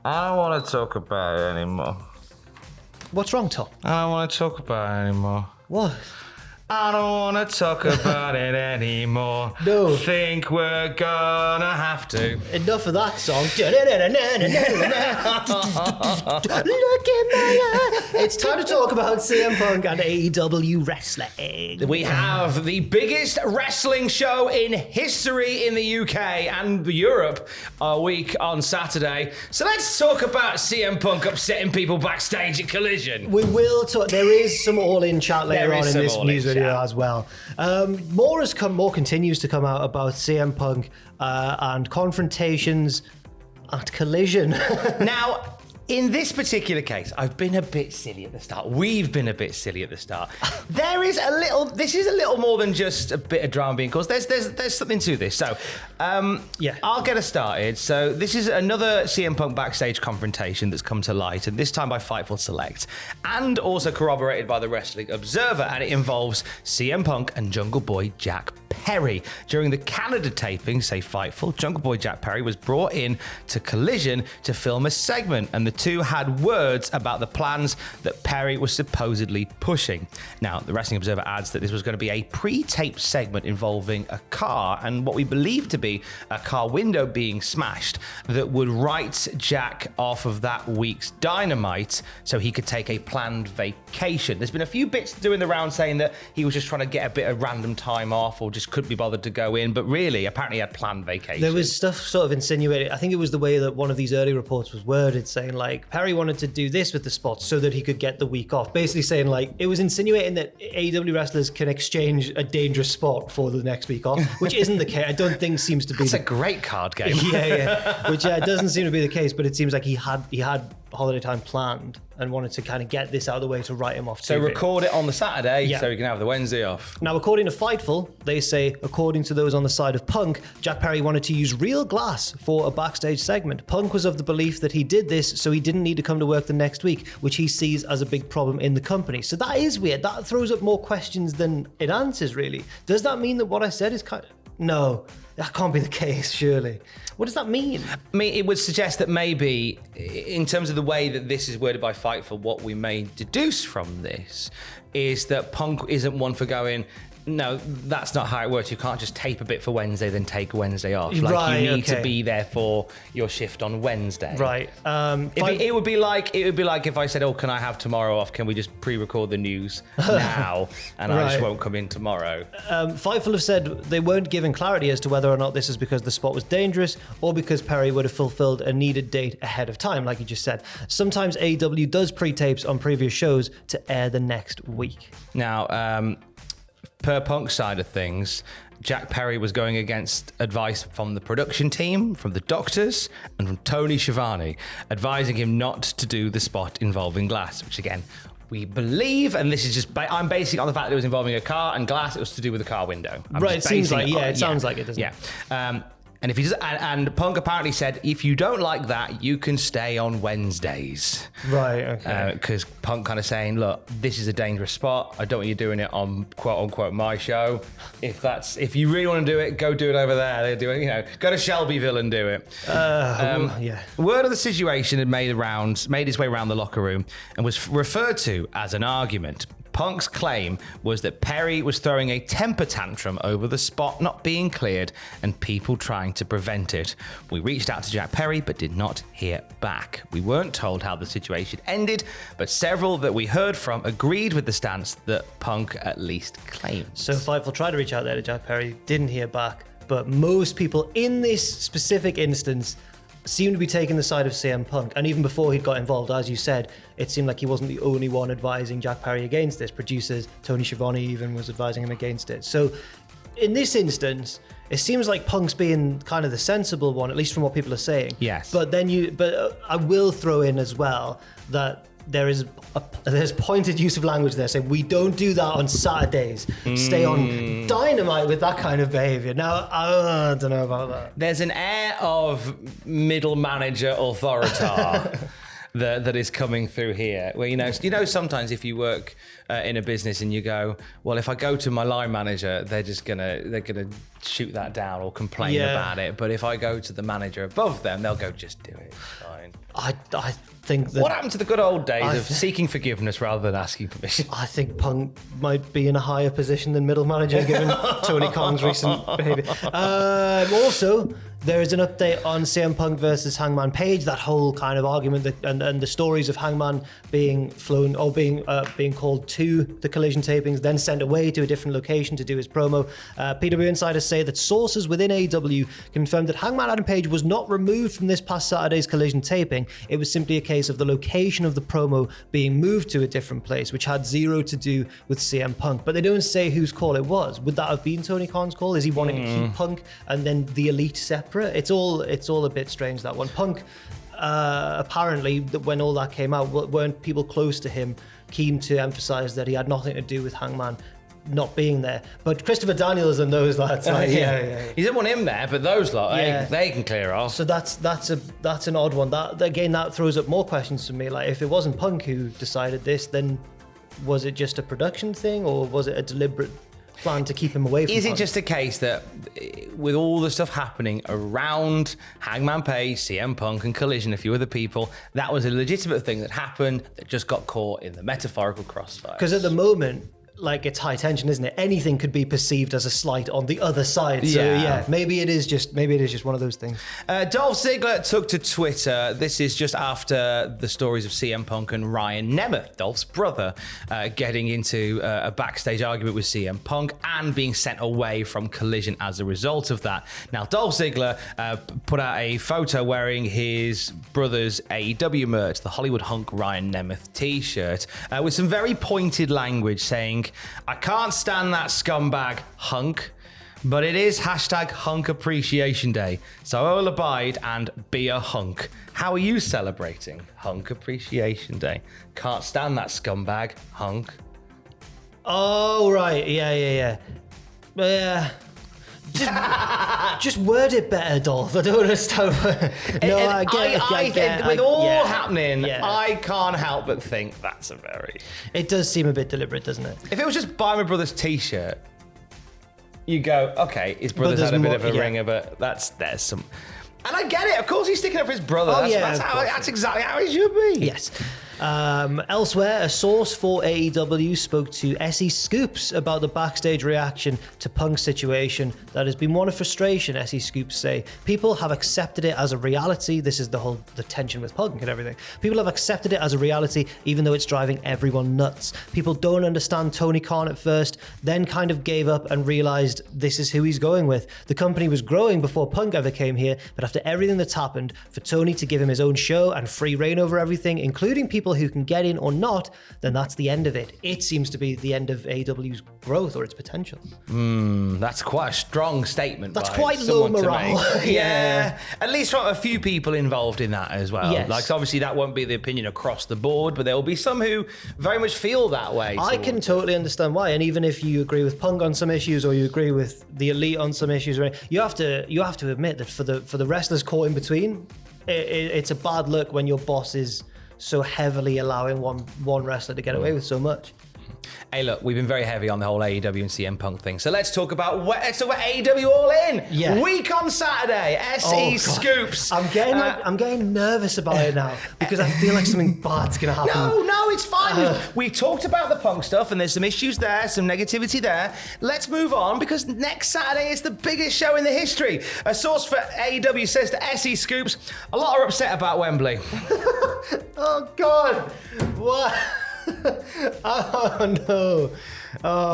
I don't want to talk about it anymore. What's wrong, Tom? I don't want to talk about it anymore. What? I don't want to talk about it anymore. No. Think we're gonna have to. Enough of that song. Look in my eye. It's time to talk about CM Punk and AEW wrestling. We have the biggest wrestling show in history in the UK and Europe a week on Saturday. So let's talk about CM Punk upsetting people backstage at Collision. We will talk. There is some all-in chat later There is on in some this all-in news video chat. as well. More continues to come out about CM Punk and confrontations at Collision. Now, in this particular case, I've been a bit silly at the start. We've been a bit silly at the start. This is a little more than just a bit of drama being caused. There's something to this. So, I'll get us started. So, this is another CM Punk backstage confrontation that's come to light, and this time by Fightful Select, and also corroborated by the Wrestling Observer, and it involves CM Punk and Jungle Boy Jack Perry. During the Canada taping, say Fightful, Jungle Boy Jack Perry was brought in to Collision to film a segment, and the two had words about the plans that Perry was supposedly pushing. Now, the Wrestling Observer adds that this was going to be a pre-taped segment involving a car and what we believe to be a car window being smashed that would write Jack off of that week's Dynamite so he could take a planned vacation. There's been a few bits doing the round saying that he was just trying to get a bit of random time off or just couldn't be bothered to go in, but really, apparently he had planned vacation. There was stuff sort of insinuated. I think it was the way that one of these early reports was worded, saying like Perry wanted to do this with the spots so that he could get the week off. Basically saying like it was insinuating that AEW wrestlers can exchange a dangerous spot for the next week off, which isn't the case. I don't think seems to be. That's a great card game. Yeah. Which doesn't seem to be the case, but it seems like he had holiday time planned and wanted to kind of get this out of the way to write him off. So TV. record it on the Saturday so he can have the Wednesday off. Now, according to Fightful, they say, according to those on the side of Punk, Jack Perry wanted to use real glass for a backstage segment. Punk was of the belief that he did this so he didn't need to come to work the next week, which he sees as a big problem in the company. So that is weird. That throws up more questions than it answers, really. Does that mean that what I said is kind of... No, that can't be the case, surely. What does that mean? I mean, it would suggest that maybe, in terms of the way that this is worded by Fightful, what we may deduce from this is that Punk isn't one for going, no, that's not how it works. You can't just tape a bit for Wednesday, then take Wednesday off. Like you need to be there for your shift on Wednesday. Right. It would be like if I said, "Oh, can I have tomorrow off? Can we just pre-record the news now?" And I just won't come in tomorrow. Fightful have said they weren't given clarity as to whether or not this is because the spot was dangerous or because Perry would have fulfilled a needed date ahead of time, like you just said. Sometimes AEW does pre-tapes on previous shows to air the next week. Now, per Punk's side of things, Jack Perry was going against advice from the production team, from the doctors, and from Tony Schiavone, advising him not to do the spot involving glass, which again, we believe, and this is just, I'm basing it on the fact that it was involving a car and glass, it was to do with a car window. It seems like, it sounds like it, doesn't it? Yeah. And if he does, and Punk apparently said, if you don't like that, you can stay on Wednesdays. Right, okay. Because Punk kind of saying, look, this is a dangerous spot. I don't want you doing it on quote unquote my show. If you really want to do it, go do it over there. They're doing, go to Shelbyville and do it. Word of the situation had made its way around the locker room and was referred to as an argument. Punk's claim was that Perry was throwing a temper tantrum over the spot not being cleared and people trying to prevent it. We reached out to Jack Perry but did not hear back. We weren't told how the situation ended, but several that we heard from agreed with the stance that Punk at least claimed. So Fightful tried to reach out there to Jack Perry, didn't hear back, but most people in this specific instance seemed to be taking the side of CM Punk. And even before he'd got involved, as you said, it seemed like he wasn't the only one advising Jack Perry against this. Producers, Tony Schiavone even was advising him against it. So in this instance, it seems like Punk's being kind of the sensible one, at least from what people are saying. Yes. But I will throw in as well that there's pointed use of language there saying we don't do that on Saturdays. Stay on Dynamite with that kind of behavior. Now, I don't know about that. There's an air of middle manager authority that is coming through here. Where sometimes if you work in a business and you go, well, if I go to my line manager, they're gonna shoot that down or complain about it. But if I go to the manager above them, they'll go, just do it. It's fine. I think that What happened to the good old days of seeking forgiveness rather than asking permission? I think Punk might be in a higher position than middle manager given Tony Khan's recent behaviour. Also, there is an update on CM Punk versus Hangman Page. That whole kind of argument and the stories of Hangman being flown or being called to the Collision tapings, then sent away to a different location to do his promo. PW insiders say that sources within AEW confirmed that Hangman Adam Page was not removed from this past Saturday's Collision taping. It was simply a case of the location of the promo being moved to a different place, which had zero to do with CM Punk. But they don't say whose call it was. Would that have been Tony Khan's call? Is he wanting to keep Punk and then the Elite separate? It's all a bit strange, that one. Punk, apparently, when all that came out, weren't people close to him keen to emphasize that he had nothing to do with Hangman not being there. But Christopher Daniels and those lads, He didn't want him there, but those lot, they can clear off. So that's an odd one. That throws up more questions for me. Like, if it wasn't Punk who decided this, then was it just a production thing, or was it a deliberate plan to keep him away from Is Punk? it just a case that with all the stuff happening around Hangman Page, CM Punk and Collision, a few other people, that was a legitimate thing that happened that just got caught in the metaphorical crossfire? Because at the moment, like, it's high tension, isn't it? Anything could be perceived as a slight on the other side. So maybe it is just one of those things. Dolph Ziggler took to Twitter. This is just after the stories of CM Punk and Ryan Nemeth, Dolph's brother, getting into a backstage argument with CM Punk and being sent away from Collision as a result of that. Now, Dolph Ziggler put out a photo wearing his brother's AEW merch, the Hollywood Hunk Ryan Nemeth t-shirt, with some very pointed language saying, I can't stand that scumbag hunk, but it is hashtag Hunk Appreciation Day, so I will abide and be a hunk. How are you celebrating Hunk Appreciation Day? Can't stand that scumbag hunk. Oh, right. Yeah. Just word it better, Dolph. I don't understand. I get with all happening, I can't help but think that's a very... It does seem a bit deliberate, doesn't it? If it was just buy my brother's t-shirt, you go, okay, his brother's had a bit of a ringer, but there's some... And I get it. Of course he's sticking up for his brother. That's exactly how it should be. Yes. Elsewhere, a source for AEW spoke to SE Scoops about the backstage reaction to Punk's situation that has been one of frustration. SE Scoops say people have accepted it as a reality. This is the tension with Punk and everything. People have accepted it as a reality, even though it's driving everyone nuts. People don't understand Tony Khan at first, then kind of gave up and realized this is who he's going with. The company was growing before Punk ever came here, but after everything that's happened, for Tony to give him his own show and free reign over everything, including people who can get in or not, then that's the end of it. It seems to be the end of AEW's growth or its potential. That's quite a strong statement. That's quite low morale. Yeah. At least from a few people involved in that as well. Yes. Like, obviously that won't be the opinion across the board, but there will be some who very much feel that way. I can totally understand why. And even if you agree with Punk on some issues or you agree with the Elite on some issues, you have to admit that for the wrestlers caught in between, it's a bad look when your boss is so heavily allowing one wrestler to get away with so much. Hey, look, we've been very heavy on the whole AEW and CM Punk thing, so let's talk about AEW All In. Yeah. Week on Saturday, SE Scoops. I'm getting nervous about it now because I feel like something bad's gonna happen. No, it's fine. We talked about the Punk stuff, and there's some issues there, some negativity there. Let's move on because next Saturday is the biggest show in the history. A source for AEW says to SE Scoops, a lot are upset about Wembley. Oh God, what? Oh no.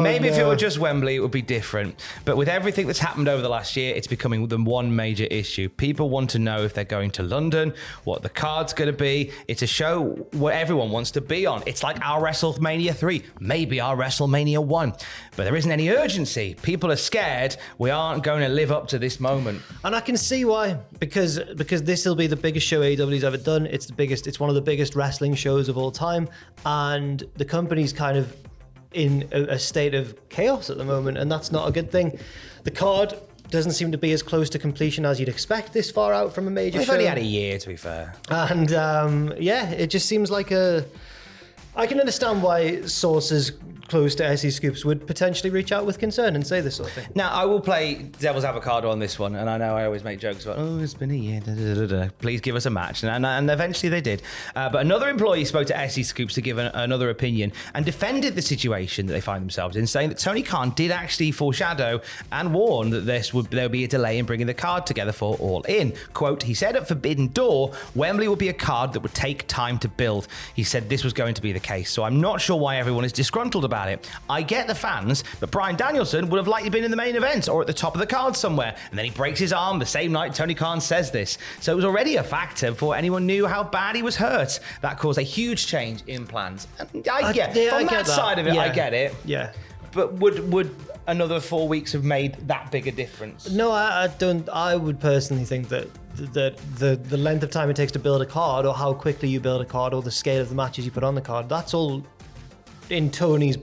Maybe if it were just Wembley, it would be different. But with everything that's happened over the last year, it's becoming the one major issue. People want to know if they're going to London, what the card's going to be. It's a show where everyone wants to be on. It's like our WrestleMania 3, maybe our WrestleMania 1. But there isn't any urgency. People are scared we aren't going to live up to this moment. And I can see why, because this will be the biggest show AEW's ever done. It's one of the biggest wrestling shows of all time. And the company's kind of in a state of chaos at the moment, and that's not a good thing. The card doesn't seem to be as close to completion as you'd expect this far out from a major We've show. only had a year, to be fair. And it just seems like I can understand why sources close to SE Scoops would potentially reach out with concern and say this sort of thing. Now, I will play devil's avocado on this one, and I know I always make jokes about, it's been a year, please give us a match. And eventually they did. But another employee spoke to SE Scoops to give another opinion and defended the situation that they find themselves in, saying that Tony Khan did actually foreshadow and warn that there would be a delay in bringing the card together for All In. Quote, he said at Forbidden Door, Wembley would be a card that would take time to build. He said this was going to be the case, so I'm not sure why everyone is disgruntled about it. I get the fans, but Bryan Danielson would have likely been in the main event or at the top of the card somewhere, and then he breaks his arm the same night Tony Khan says this. So it was already a factor before anyone knew how bad he was hurt. That caused a huge change in plans. And I get that side of it, I get it. Yeah. But would another 4 weeks have made that big a difference? No, I don't. I would personally think that the length of time it takes to build a card, or how quickly you build a card, or the scale of the matches you put on the card, that's all in Tony's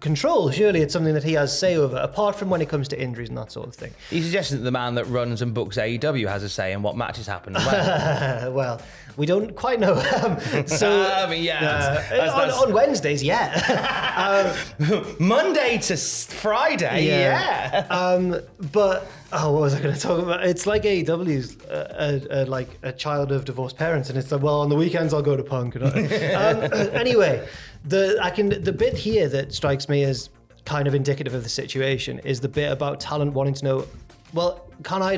control. Surely it's something that he has say over, apart from when it comes to injuries and that sort of thing. He suggested that the man that runs and books AEW has a say in what matches happen. Well, we don't quite know. On Wednesdays, yeah. Monday to Friday, yeah. But what was I going to talk about? It's like AEW's like a child of divorced parents, and it's like, well, on the weekends I'll go to Punk. Anyway, the bit here that strikes me as kind of indicative of the situation is the bit about talent wanting to know, well, can I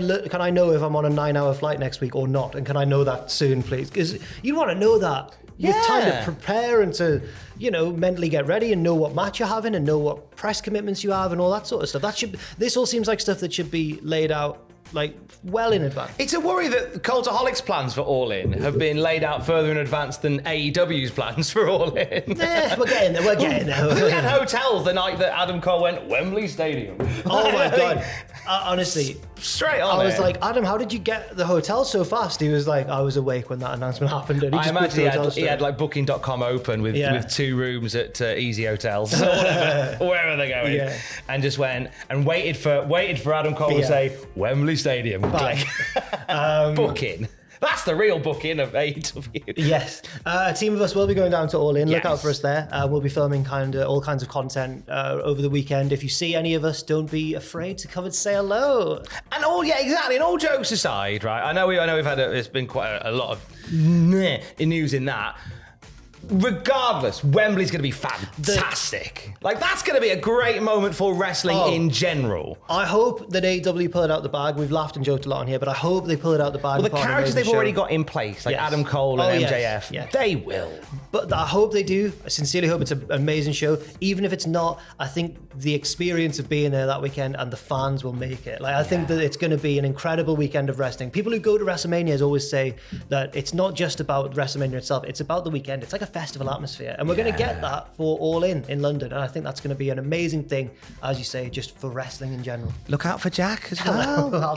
know if I'm on a 9-hour flight next week or not? And can I know that soon, please? Because you want to know that. You have time to prepare and to, mentally get ready and know what match you're having and know what press commitments you have and all that sort of stuff. This all seems like stuff that should be laid out like well in advance. It's a worry that Cultaholic's plans for All In have been laid out further in advance than AEW's plans for All In. We're getting there. We had hotels the night that Adam Cole went Wembley Stadium. Oh my God. Honestly, straight on. I was like, Adam, how did you get the hotel so fast? He was like, I was awake when that announcement happened. And I imagine he had like booking.com open with 2 rooms at Easy Hotels, or wherever they're going, and just went and waited for Adam Cole to say Wembley Stadium. Booking. That's the real booking of AEW. Yes. A team of us will be going down to All In. Look out for us there. We'll be filming all kinds of content over the weekend. If you see any of us, don't be afraid to come and say hello. And exactly. And all jokes aside, right? I know we've had it's been quite a lot of news in that. Regardless, Wembley's going to be fantastic. That's going to be a great moment for wrestling in general. I hope that AEW pull it out the bag. We've laughed and joked a lot on here, but I hope they pull it out the bag. Well, the characters they've already got in place, like Adam Cole and MJF, they will. But I hope they do. I sincerely hope it's an amazing show. Even if it's not, I think the experience of being there that weekend and the fans will make it. I think that it's going to be an incredible weekend of wrestling. People who go to WrestleMania always say that it's not just about WrestleMania itself, it's about the weekend. It's like a festival atmosphere, and we're going to get that for All In London, and I think that's going to be an amazing thing, as you say, just for wrestling in general. Look out for Jack as well.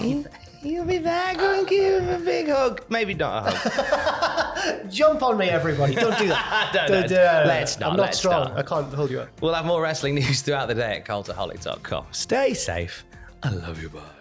He'll be there. Go and give him a big hug. Maybe not a hug. Jump on me, everybody. Don't do that. Don't. Let's not. I'm not strong. I can't hold you up. We'll have more wrestling news throughout the day at cultaholic.com. Stay safe. I love you, bye.